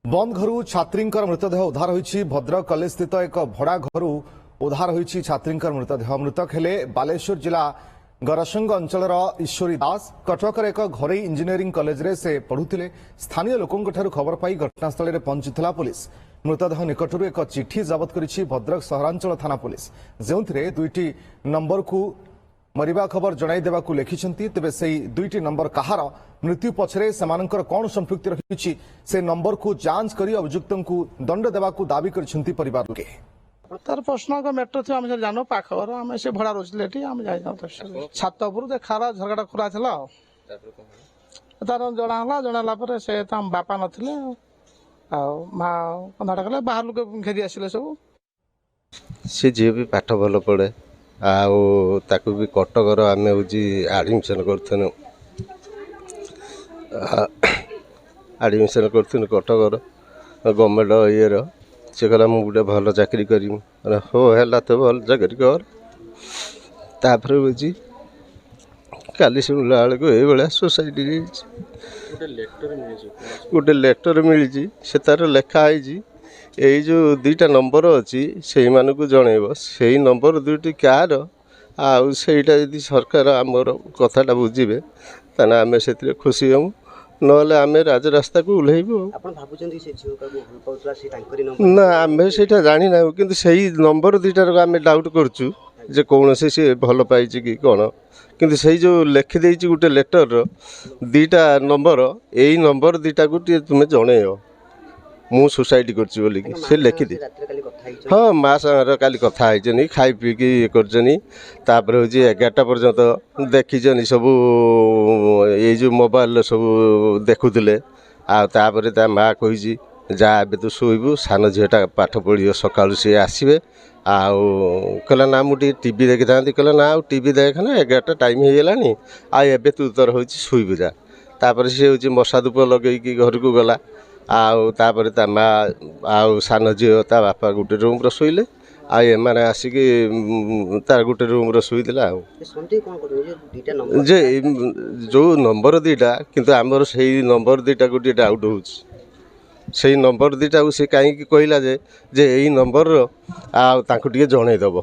बंद घर छात्री मृतदेह उद्धार होईछि। भद्रक कलेज स्थित एक भड़ा घर उद्धार होईछि छात्री मृतदेह। मृतक हेले बालेश्वर जिला गरसंग अंचलर ईश्वरी दास। कटकर एक घरोई इंजीनियरिंग कॉलेज रे से पढ़ुथिले। स्थानीय लोकों खबर पाई घटनास्थल में पहुंचीला पुलिस। मृतदेह निकटरू एक चिठी जबत करिछि भद्रक सहरांचल थाना पुलिस, जोंथिरे दुईटी नंबर को मरिबा खबर जणाई देबाकू लिखिछंती। तेबे सेही दुईटी नंबर कहार मृत्यु पछरे सेमानंकर कोन संपृक्ति रहिछि से नंबर को जांच करी अभियुक्तों को दंड देबाकू दाबी करिछंती परिवार लोके। तार प्रश्न का मेट्रो थी आम जानो पाखर आम से भड़ा रोचले आम जाए छात उपर देखाला झरकाटा खुला था तार जनाला से बापा नथिले माँ कंधाटा कले बाहर लोक घेरी आसिले सब। सी जी भी पाठ भल पढ़े ताकू भी कटकर आम हूँ आडमिशन करूँ आडमिशन करूँ कटकर गवर्नमेंट इयर से कहला मुझे गोटे भल चाकरी करी हो है तो भल चाकरी कर तापर हूँ काली शुणला बेलू ये सोसाइटी गोटे लेटर मिली से तार लेखाई यही जो दुईटा नंबर अच्छी से जनइब से नंबर दुईटी कार आईटा यदि सरकार आमर कथाटा बुझे ताना आम से खुशी हूँ नहले आम राजरास्ता को ओह्लैबू ना आम से जाना कि सही नंबर दुईटार आम डाउट करुँ जे कौन से भल पाई कि कौन किंतु से जो लिखिदे गोटे लेटर दुईटा नंबर यही नंबर दुईटा को तुम्हें जनइब मु सुसाइड कर से लिखिदी। हाँ माँ सागर काली कथा खाई पीकी ये कर हूँ 11टा पर्यंत देखीचनी सब ये जो मोबाइल सब देखुले आपर ता माँ कही जा ए तो शोबू सान झीटा पाठ पढ़ सका सी आसवे कहला ना मुझे टीवी देखी था कहला ना टीवी देखना 11टा टाइम होगलानी आबे तू तोर हूँ शोबू जा तापर सी हूँ मशा धूप लगे घर को गला तापर ता माँ सान झील ता बापा गोटे रूम शोले आने आसिक तार गोटे रूम शोला जे जो नंबर दुईटा किंतु आमर से नंबर दुईटा को डाउट हो से नंबर दुईटा से कहीं कहला जे यही नंबर टे जनईदेव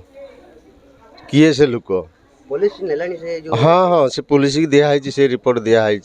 किए से लोक हाँ हाँ से पुलिस की दिखाई से रिपोर्ट दिखाई।